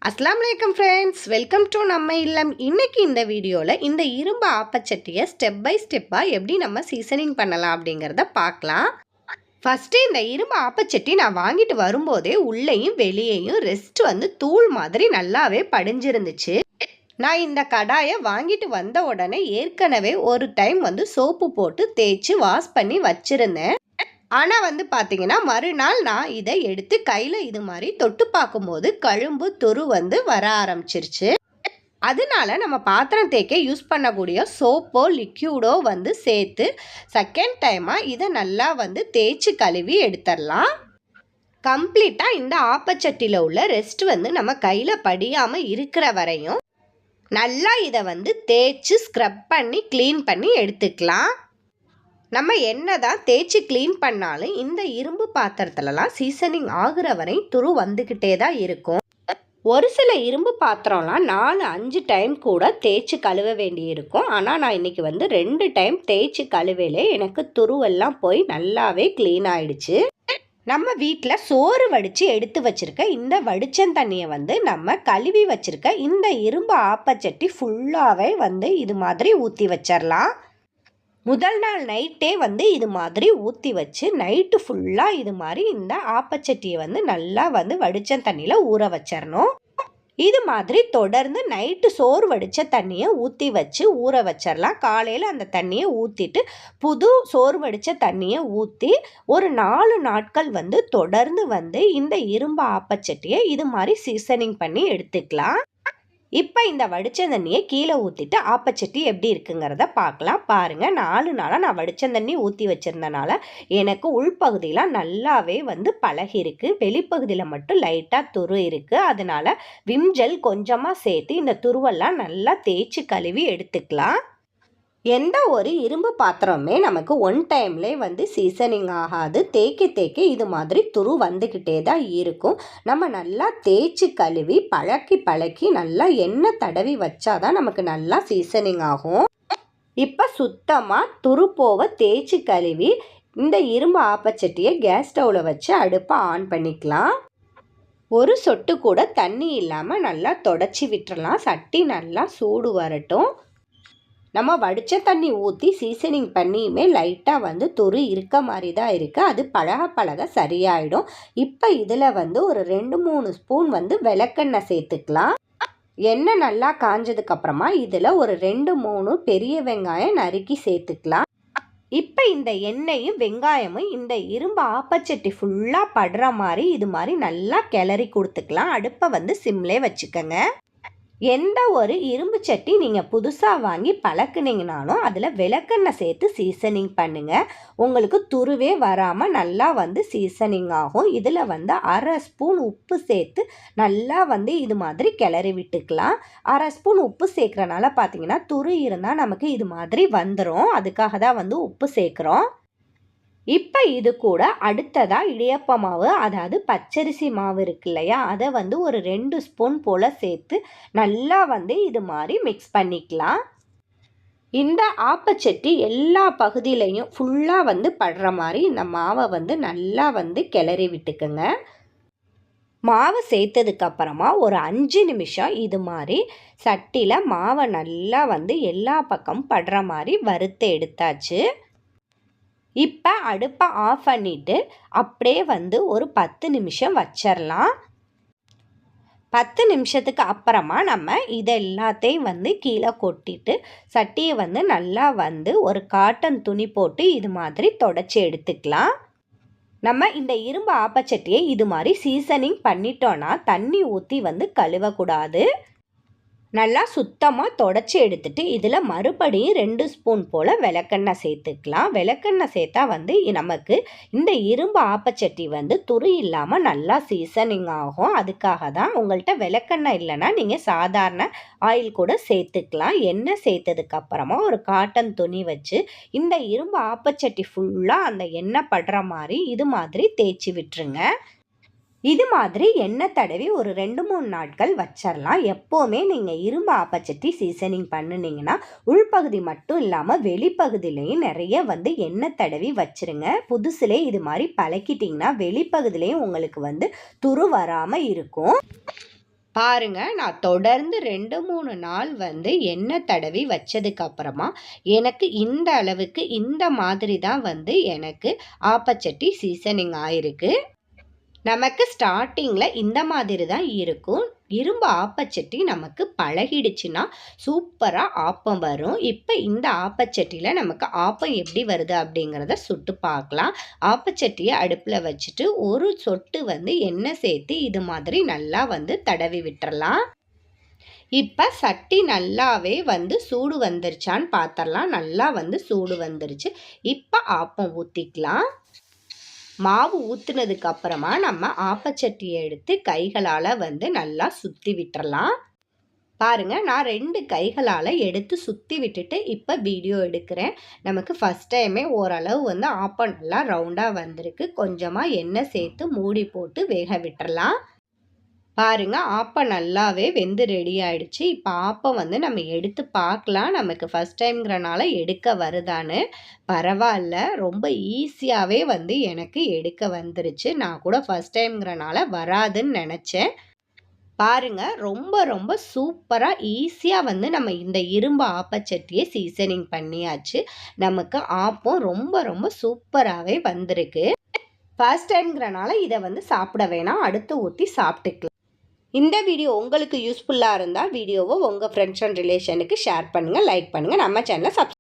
அஸ்ஸலாமு அலைக்கும் friends, welcome to நம்ம இல்லம். இன்னைக்கு இந்த வீடியோவில் இந்த இரும்பு ஆப்பச்சட்டியை ஸ்டெப் பை ஸ்டெப்பாக எப்படி நம்ம சீசனிங் பண்ணலாம் அப்படிங்கிறத பார்க்கலாம். ஃபஸ்ட்டு இந்த இரும்பு ஆப்பச்சட்டி நான் வாங்கிட்டு வரும்போதே உள்ளேயும் வெளியேயும் ரெஸ்ட் தூள் மாதிரி நல்லாவே படிஞ்சிருந்துச்சு. நான் இந்த கடாயை வாங்கிட்டு வந்த உடனே ஏற்கனவே ஒரு டைம் சோப்பு போட்டு தேய்ச்சி வாஷ் பண்ணி வச்சுருந்தேன். ஆனால் பார்த்தீங்கன்னா மறுநாள் நான் இதை எடுத்து கையில் இது மாதிரி தொட்டு பார்க்கும்போது கழும்பு துரு வர ஆரம்பிச்சிருச்சு. அதனால நம்ம பாத்திரம் தேய்க்க யூஸ் பண்ணக்கூடிய சோப்போ லிக்யூடோ சேர்த்து செகண்ட் டைமாக இதை நல்லா தேய்ச்சி கழுவி எடுத்துடலாம். கம்ப்ளீட்டாக இந்த ஆப்பச்சட்டியில் உள்ள ரெஸ்ட் நம்ம கையில் படியாமல் இருக்கிற வரையும் நல்லா இதை தேய்ச்சி ஸ்க்ரப் பண்ணி க்ளீன் பண்ணி எடுத்துக்கலாம். நம்ம என்னதான் தேய்ச்சி க்ளீன் பண்ணாலும் இந்த இரும்பு பாத்திரத்துலலாம் சீசனிங் ஆகுற வரை துரு வந்துக்கிட்டே தான் இருக்கும். ஒரு சில இரும்பு பாத்திரம்லாம் 4-5 டைம் கூட தேய்ச்சி கழுவ வேண்டி இருக்கும். ஆனால் நான் இன்றைக்கி 2 டைம் தேய்ச்சி கழுவையிலே எனக்கு துருவெல்லாம் போய் நல்லாவே க்ளீன் ஆயிடுச்சு. நம்ம வீட்டில் சோறு வடித்து எடுத்து வச்சுருக்க இந்த வடிச்சந்தண்ணியை நம்ம கழுவி வச்சுருக்க இந்த இரும்பு ஆப்பச்சட்டி ஃபுல்லாகவே இது மாதிரி ஊற்றி வச்சிடலாம். முதல் நாள் நைட்டே இது மாதிரி ஊற்றி வச்சு நைட்டு ஃபுல்லாக இது மாதிரி இந்த ஆப்பச்சட்டியை நல்லா வடித்த தண்ணியில் ஊற வச்சிடணும். இது மாதிரி தொடர்ந்து நைட்டு சோறு வடித்த தண்ணியை ஊற்றி வச்சு ஊற வச்சிடலாம். காலையில் அந்த தண்ணியை ஊற்றிட்டு புது சோறு வடித்த தண்ணியை ஊற்றி ஒரு 4 நாட்கள் தொடர்ந்து இந்த இரும்பு ஆப்பச்சட்டியை இது மாதிரி சீசனிங் பண்ணி எடுத்துக்கலாம். இப்போ இந்த வடித்த தண்ணியை கீழே ஊற்றிட்டு ஆப்பச்சட்டி எப்படி இருக்குங்கிறத பார்க்கலாம். பாருங்கள், 4 நாளாக நான் வடித்த தண்ணி ஊற்றி வச்சுருந்தனால எனக்கு உள்பகுதியெலாம் நல்லாவே பழகி இருக்குது. வெளிப்பகுதியில் மட்டும் லைட்டாக துரு இருக்குது. அதனால் விம்ஜெல் கொஞ்சமாக சேர்த்து இந்த துருவெல்லாம் நல்லா தேய்ச்சி கழுவி எடுத்துக்கலாம். எந்த ஒரு இரும்பு பாத்திரமே நமக்கு ஒன் டைம்லேயே சீசனிங் ஆகாது. தேய்க்க இது மாதிரி துரு வந்துக்கிட்டே தான் இருக்கும். நம்ம நல்லா தேய்ச்சி கழுவி பழக்கி நல்லா எண்ணெய் தடவி வச்சாதான் நமக்கு நல்லா சீசனிங் ஆகும். இப்போ சுத்தமாக துரு போக தேய்ச்சி கழுவி இந்த இரும்பு ஆப்பச்சட்டியை கேஸ் ஸ்டவ்வில் வச்சு அடுப்பை ஆன் பண்ணிக்கலாம். ஒரு சொட்டு கூட தண்ணி இல்லாமல் நல்லா தொடச்சி விட்டுறலாம். சட்டி நல்லா சூடு வரட்டும். நம்ம வடித்த தண்ணி ஊற்றி சீசனிங் பண்ணியுமே லைட்டாக துரு இருக்க மாதிரி தான் இருக்குது. அது பழக சரியாயிடும். இப்போ இதில் ஒரு 2-3 ஸ்பூன் விளக்கெண்ணெய் சேர்த்துக்கலாம். எண்ணெய் நல்லா காஞ்சதுக்கப்புறமா இதில் ஒரு 2-3 பெரிய வெங்காயம் நறுக்கி சேர்த்துக்கலாம். இப்போ இந்த எண்ணெயும் வெங்காயமும் இந்த இரும்பு ஆப்பச்சட்டி ஃபுல்லாக படுற மாதிரி இது மாதிரி நல்லா கிளறி கொடுத்துக்கலாம். அடுப்பை சிம்லே வச்சுக்கோங்க. எந்த ஒரு இரும்பு சட்டி நீங்கள் புதுசாக வாங்கி பழக்குனீங்கனாலும் அதில் விளக்கெண்ணெய் சேர்த்து சீசனிங் பண்ணுங்கள். உங்களுக்கு துருவே வராமல் நல்லா சீசனிங் ஆகும். இதில் 1/2 ஸ்பூன் உப்பு சேர்த்து நல்லா இது மாதிரி கிளறி விட்டுக்கலாம். 1/2 ஸ்பூன் உப்பு சேர்க்குறனால பார்த்தீங்கன்னா துரு இருந்தால் நமக்கு இது மாதிரி வந்துடும். அதுக்காக தான் உப்பு சேர்க்குறோம். இப்போ இது கூட அடுத்ததாக இடியப்ப மாவு, அதாவது பச்சரிசி மாவு இருக்கு இல்லையா, அதை ஒரு 2 ஸ்பூன் போல் சேர்த்து நல்லா இது மாதிரி மிக்ஸ் பண்ணிக்கலாம். இந்த ஆப்பச்சட்டி எல்லா பகுதியிலையும் ஃபுல்லாக படுற மாதிரி இந்த மாவை நல்லா கிளறி விட்டுக்குங்க. மாவை சேர்த்ததுக்கப்புறமா ஒரு 5 நிமிஷம் இது மாதிரி சட்டியில் மாவை நல்லா எல்லா பக்கமும் படுற மாதிரி வறுத்து எடுத்தாச்சு. இப்போ அடுப்பை ஆஃப் பண்ணிவிட்டு அப்படியே ஒரு 10 நிமிஷம் வச்சிடலாம். 10 நிமிஷத்துக்கு அப்புறமா நம்ம இதை எல்லாத்தையும் கீழே கொட்டிட்டு சட்டியை நல்லா ஒரு காட்டன் துணி போட்டு இது மாதிரி தொடச்சி எடுத்துக்கலாம். நம்ம இந்த இரும்பு ஆப்பச்சட்டியை இது மாதிரி சீசனிங் பண்ணிட்டோன்னா தண்ணி ஊற்றி கழுவக்கூடாது. நல்லா சுத்தமாக தொடச்சி எடுத்துட்டு இதில் மறுபடியும் 2 ஸ்பூன் போல் விளக்கெண்ணெய் சேர்த்துக்கலாம். விளக்கெண்ணெய் சேர்த்தா நமக்கு இந்த இரும்பு ஆப்பச்சட்டி துரு இல்லாமல் நல்லா சீசனிங் ஆகும். அதுக்காக தான். உங்கள்கிட்ட விளக்கெண்ணெய் இல்லைன்னா நீங்கள் சாதாரண ஆயில் கூட சேர்த்துக்கலாம். எண்ணெய் சேர்த்ததுக்கப்புறமா ஒரு காட்டன் துணி வச்சு இந்த இரும்பு ஆப்பச்சட்டி ஃபுல்லாக அந்த எண்ணெய் படுற மாதிரி இது மாதிரி தேய்ச்சி விட்டுருங்க. இது மாதிரி எண்ணெய் தடவி ஒரு 2-3 நாட்கள் வச்சிடலாம். எப்போவுமே நீங்கள் இரும்பு ஆப்பச்சட்டி சீசனிங் பண்ணினீங்கன்னா உள்பகுதி மட்டும் இல்லாமல் வெளிப்பகுதியிலையும் நிறைய எண்ணெய் தடவி வச்சுருங்க. புதுசுலே இது மாதிரி பழக்கிட்டிங்கன்னா வெளிப்பகுதியிலையும் உங்களுக்கு துரு வராமல் இருக்கும். பாருங்க, நான் தொடர்ந்து 2, 3 நாள் வந்து எண்ணெய் தடவி வச்சதுக்கப்புறமா, எனக்கு இந்த அளவுக்கு இந்த மாதிரி தான் வந்து எனக்கு ஆப்பச்சட்டி சீசனிங் ஆயிருக்கு. நமக்கு ஸ்டார்ட்டிங்கில் இந்த மாதிரி தான் இருக்கும். இரும்பு ஆப்பச்சட்டி நமக்கு பழகிடுச்சுன்னா சூப்பராக ஆப்பம் வரும். இப்போ இந்த ஆப்பச்சட்டியில் நமக்கு ஆப்பம் எப்படி வருது அப்படிங்கிறத சுட்டு பார்க்கலாம். ஆப்பச்சட்டியை அடுப்பில் வச்சுட்டு ஒரு சொட்டு வந்து எண்ணெய் சேர்த்து இது மாதிரி நல்லா வந்து தடவி விட்டுறலாம். இப்போ சட்டி நல்லாவே வந்து சூடு வந்துருச்சான்னு பார்த்துடலாம். நல்லா வந்து சூடு வந்துருச்சு. இப்போ ஆப்பம் ஊற்றிக்கலாம். மாவு ஊற்றுனதுக்கு அப்புறமா நம்ம ஆப்பச்சட்டியை எடுத்து கைகளால் வந்து நல்லா சுற்றி விட்டுறலாம். பாருங்க, நான் 2 கைகளால் எடுத்து சுற்றி விட்டுட்டு இப்போ வீடியோ எடுக்கிறேன். நமக்கு ஃபஸ்ட் டைமே ஓரளவு வந்து ஆப்பம் நல்லா ரவுண்டாக வந்திருக்கு. கொஞ்சமாக எண்ணெய் சேர்த்து மூடி போட்டு வேக விட்டுறலாம். பாருங்க, ஆப்பம் நல்லாவே வெந்து ரெடி ஆயிடுச்சு. இப்போ ஆப்பம் வந்து நம்ம எடுத்து பார்க்கலாம். நமக்கு ஃபஸ்ட் டைம்ங்கிறனால எடுக்க வருதான்னு. பரவாயில்ல, ரொம்ப ஈஸியாகவே வந்து எனக்கு எடுக்க வந்துருச்சு. நான் கூட ஃபஸ்ட் டைம்ங்கிறனால வராதுன்னு நினச்சேன். பாருங்க, ரொம்ப ரொம்ப சூப்பராக ஈஸியாக வந்து நம்ம இந்த இரும்பு ஆப்பச்சட்டியை சீசனிங் பண்ணியாச்சு. நமக்கு ஆப்பம் ரொம்ப ரொம்ப சூப்பராகவே வந்திருக்கு. ஃபர்ஸ்ட் டைம்ங்கிறனால இதை வந்து சாப்பிட வேணாம், அடுத்து ஊற்றி சாப்பிட்டுக்கலாம். இந்த வீடியோ உங்களுக்கு யூஸ்ஃபுல்லாக இருந்தால் வீடியோவை உங்கள் ஃப்ரெண்ட்ஸ் அண்ட் ரிலேஷனுக்கு ஷேர் பண்ணுங்கள், லைக் பண்ணுங்கள். நம்ம சேனலை